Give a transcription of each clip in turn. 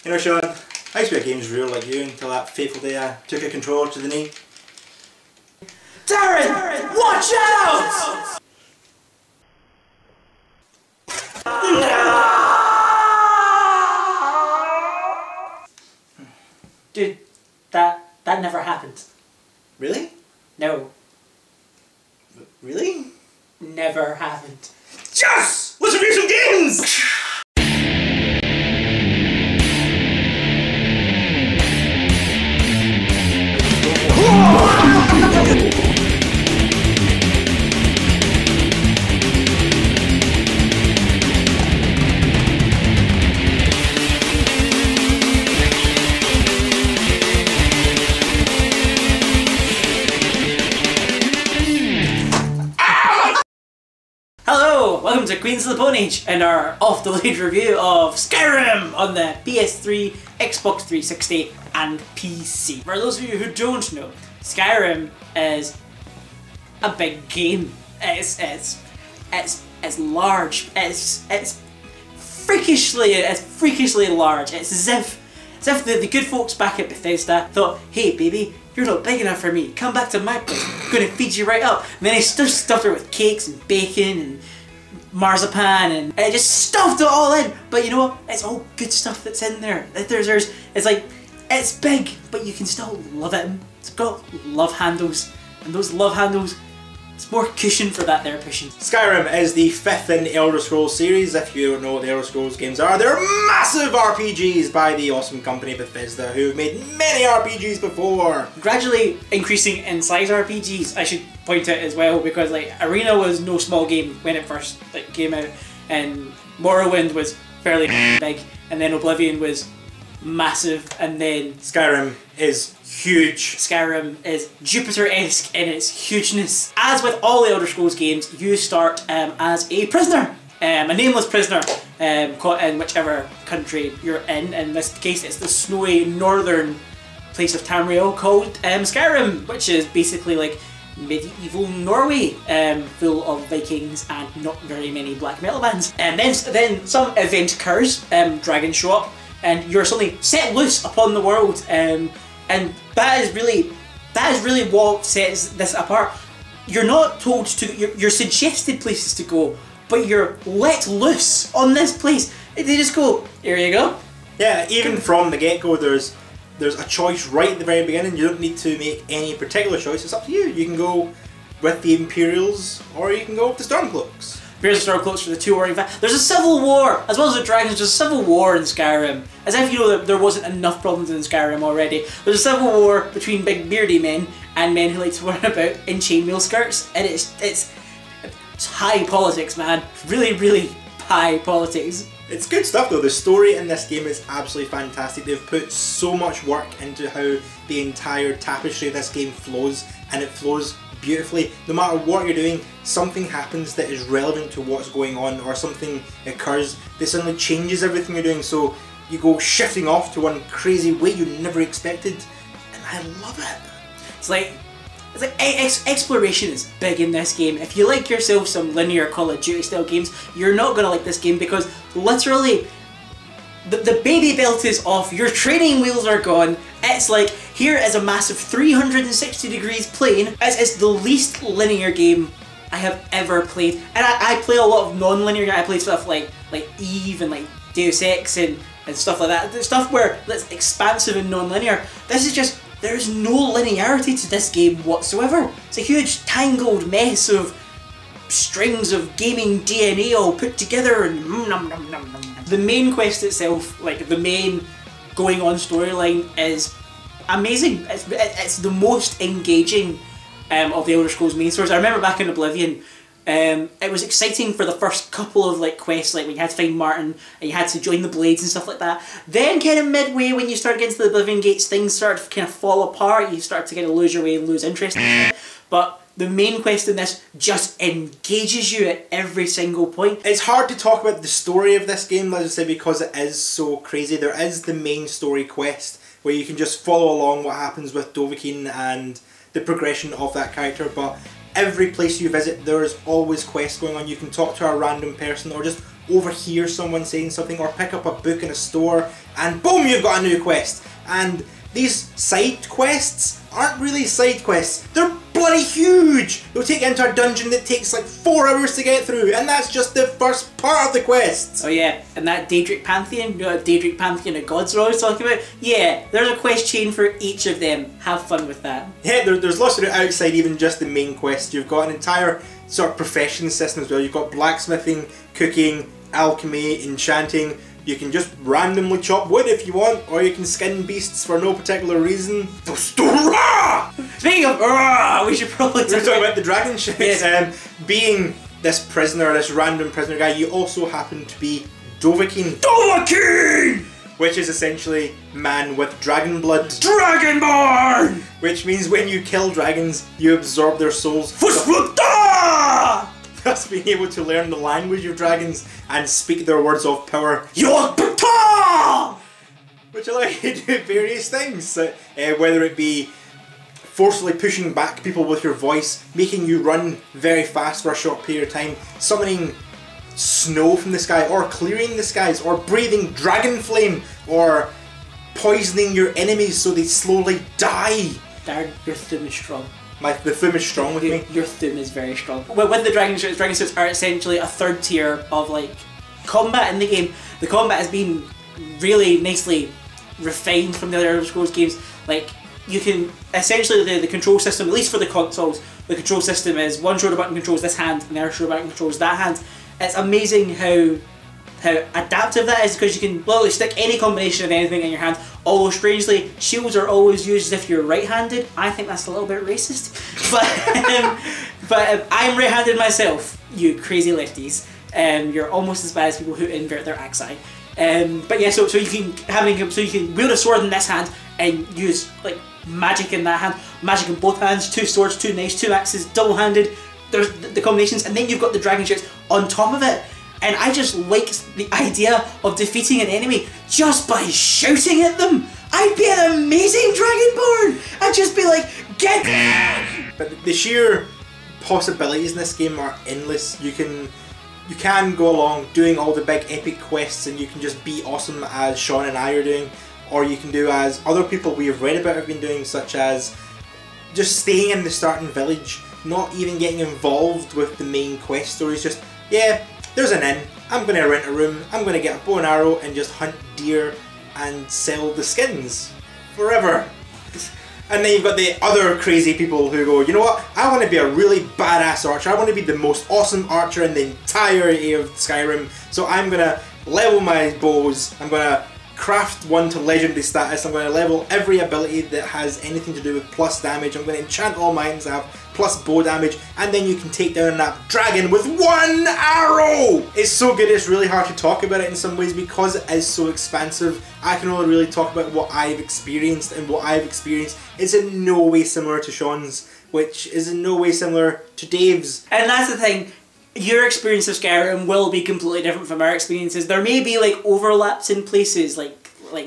You know, Sean, I used to be a games rule like you until that fateful day I took a controller to the knee. Darren, watch out! Dude, that never happened. Really? No, Really? never happened. Yes! Let's review some games! Hello, welcome to Queens of the Bone Age and our off-the-lead review of Skyrim on the PS3, Xbox 360 and PC. For those of you who don't know, Skyrim is a big game. It's large. It's freakishly large. It's as if the good folks back at Bethesda thought, hey baby, you're not big enough for me. Come back to my place. I'm gonna feed you right up. And then they just stuffed her with cakes and bacon and marzipan and it just stuffed it all in. But you know what? It's all good stuff that's in there. It's like, it's big, but you can still love it. It's got love handles, and those love handles, it's more cushion for that there pushing. Skyrim is the fifth in the Elder Scrolls series. If you don't know what the Elder Scrolls games are, they're massive RPGs by the awesome company Bethesda, who have made many RPGs before. Gradually increasing in size RPGs, I should point out as well, because like Arena was no small game when it first came out, and Morrowind was fairly big, and then Oblivion was massive, and then Skyrim is huge. Skyrim is Jupiter-esque in its hugeness. As with all the Elder Scrolls games, you start as a prisoner. A nameless prisoner caught in whichever country you're in. In this case, it's the snowy northern place of Tamriel called Skyrim, which is basically like medieval Norway, full of Vikings and not very many black metal bands. And then some event occurs, dragons show up, and you're suddenly set loose upon the world, and that is really what sets this apart. You're not told to, you're suggested places to go, but you're let loose on this place. They just go, here you go. Yeah, even from the get-go, there's a choice right at the very beginning. You don't need to make any particular choice. It's up to you. You can go with the Imperials, or you can go with the Stormcloaks. Here's the Stormcloaks for the two warring factions. There's a civil war, as well as the dragons. There's a civil war in Skyrim. As if you know that there wasn't enough problems in Skyrim already. There's a civil war between big beardy men and men who like to run about in chainmail skirts, and it's high politics, man. Really high politics. It's good stuff though. The story in this game is absolutely fantastic. They've put so much work into how the entire tapestry of this game flows, and it flows beautifully. No matter what you're doing, something happens that is relevant to what's going on, or something occurs that suddenly changes everything you're doing, so you go shifting off to one crazy way you never expected, and I love it. It's like exploration is big in this game. If you like yourself some linear Call of Duty style games, you're not gonna like this game, because literally the baby belt is off, your training wheels are gone. It's like, here is a massive 360 degrees plane. It's the least linear game I have ever played. And I play a lot of non-linear. I play stuff like Eve and like Deus Ex and stuff like that. Stuff where it's expansive and non-linear. This is just, there's no linearity to this game whatsoever. It's a huge tangled mess of strings of gaming DNA all put together, and the main quest itself, like the main going on storyline, is amazing. It's the most engaging of the Elder Scrolls main stories. I remember back in Oblivion, it was exciting for the first couple of quests, like when you had to find Martin and you had to join the Blades and stuff like that. Then kind of midway, when you start getting to the Oblivion Gates, things start to kind of fall apart. You start to kind of lose your way and lose interest in it. But the main quest in this just engages you at every single point. It's hard to talk about the story of this game, as I say, because it is so crazy. There is the main story quest where you can just follow along what happens with Dovahkiin and the progression of that character, but every place you visit there is always quests going on. You can talk to a random person or just overhear someone saying something, or pick up a book in a store, and boom, you've got a new quest. And these side quests aren't really side quests, they're bloody huge! They'll take you into a dungeon that takes like 4 hours to get through, and that's just the first part of the quest! Oh yeah, and that Daedric Pantheon, you know that Daedric Pantheon of gods we're always talking about? Yeah, there's a quest chain for each of them. Have fun with that. Yeah, there's lots of it outside even just the main quest. You've got an entire sort of profession system as well. You've got blacksmithing, cooking, alchemy, enchanting. You can just randomly chop wood if you want, or you can skin beasts for no particular reason. Speaking of, we should probably talk about the dragon ships. Yes. Being this prisoner, this random prisoner guy, you also happen to be Dovahkiin. Dovahkiin! Which is essentially man with dragon blood. Dragonborn! Which means when you kill dragons, you absorb their souls. Thus being able to learn the language of dragons and speak their words of power. Which allow you to do various things, whether it be forcefully pushing back people with your voice, making you run very fast for a short period of time, summoning snow from the sky, or clearing the skies, or breathing dragon flame, or poisoning your enemies so they slowly die. Darren, your thumb is strong. The thumb is strong with me. Your thumb is very strong. With the dragon suits are essentially a third tier of like combat in the game. The combat has been really nicely refined from the other Elder Scrolls games. Like you can essentially the control system, at least for the consoles, the control system is one shoulder button controls this hand and the other shoulder button controls that hand. It's amazing how adaptive that is, because you can literally stick any combination of anything in your hand. Although strangely, shields are always used as if you're right-handed. I think that's a little bit racist, but I'm right-handed myself. You crazy lefties, you're almost as bad as people who invert their axi. But yeah, so you can wield a sword in this hand and use like magic in that hand, magic in both hands, 2 swords, 2 knives, 2 axes, double-handed. There's the combinations, and then you've got the dragon ships on top of it. And I just like the idea of defeating an enemy just by shouting at them. I'd be an amazing Dragonborn! I'd just be like, get them! But the sheer possibilities in this game are endless. You can go along doing all the big epic quests, and you can just be awesome as Sean and I are doing, or you can do as other people we have read about have been doing, such as just staying in the starting village, not even getting involved with the main quest stories. Just, yeah, there's an inn, I'm going to rent a room, I'm going to get a bow and arrow and just hunt deer and sell the skins forever. And then you've got the other crazy people who go, you know what, I want to be a really badass archer, I want to be the most awesome archer in the entirety of Skyrim, so I'm going to level my bows, I'm going to craft one to legendary status, I'm going to level every ability that has anything to do with plus damage, I'm going to enchant all my items to have plus bow damage, and then you can take down that dragon with 1 arrow! It's so good, it's really hard to talk about it in some ways because it is so expansive. I can only really talk about what I've experienced, and what I've experienced is in no way similar to Sean's, which is in no way similar to Dave's. And that's the thing, your experience of Skyrim will be completely different from our experiences. There may be like overlaps in places, like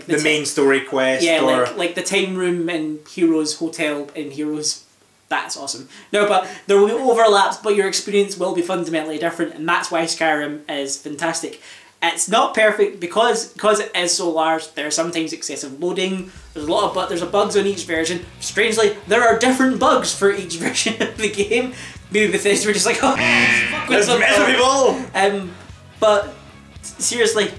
the main story quest, yeah, or like the time room in Heroes Hotel in Heroes. That's awesome. No, but there will be overlaps, but your experience will be fundamentally different, and that's why Skyrim is fantastic. It's not perfect because it is so large. There's sometimes excessive loading. There's there's bugs on each version. Strangely, there are different bugs for each version of the game. Maybe Bethesda were just like, oh, fuck with some people. But seriously,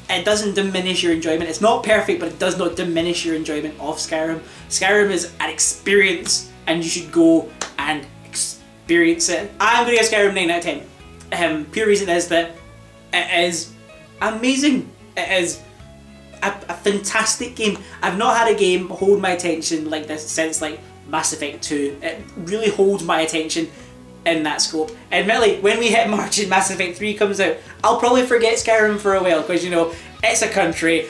it doesn't diminish your enjoyment. It's not perfect, but it does not diminish your enjoyment of Skyrim. Skyrim is an experience, and you should go and experience it. I'm going to give Skyrim 9 out of 10. Pure reason is that it is amazing. It is a fantastic game. I've not had a game hold my attention like this since like Mass Effect 2. It really holds my attention in that scope. Admittedly, when we hit March and Mass Effect 3 comes out, I'll probably forget Skyrim for a while because, you know, it's a country,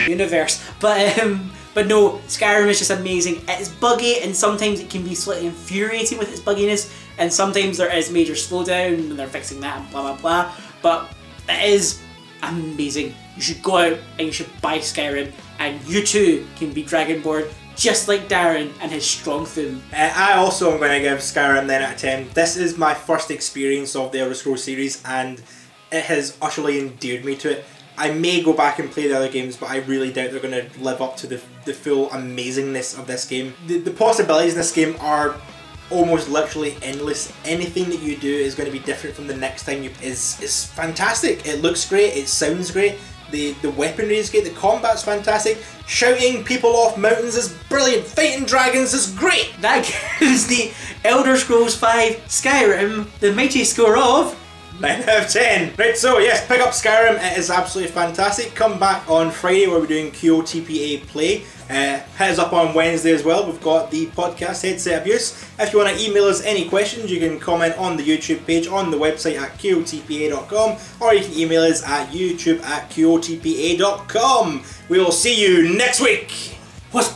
universe. But no, Skyrim is just amazing. It's buggy, and sometimes it can be slightly infuriating with its bugginess, and sometimes there is major slowdown and they're fixing that and blah blah blah. But it is amazing. You should go out and you should buy Skyrim, and you too can be Dragonborn just like Darren and his strong thumb. I also am going to give Skyrim 9 out of 10. This is my first experience of the Elder Scrolls series, and it has utterly endeared me to it. I may go back and play the other games, but I really doubt they're going to live up to the full amazingness of this game. The possibilities in this game are almost literally endless. Anything that you do is going to be different from the next time is fantastic. It looks great, it sounds great, the weaponry is great, the combat's fantastic, shouting people off mountains is brilliant, fighting dragons is great! That gives the Elder Scrolls V Skyrim the mighty score of 9 out of 10. Right, so yes, pick up Skyrim, it is absolutely fantastic. Come back on Friday where we're doing QOTPA Play. Hit us up on Wednesday as well, we've got the podcast Headset Abuse. If you want to email us any questions, you can comment on the YouTube page, on the website at QOTPA.com, or you can email us at youtube@QOTPA.com. We will see you next week! What's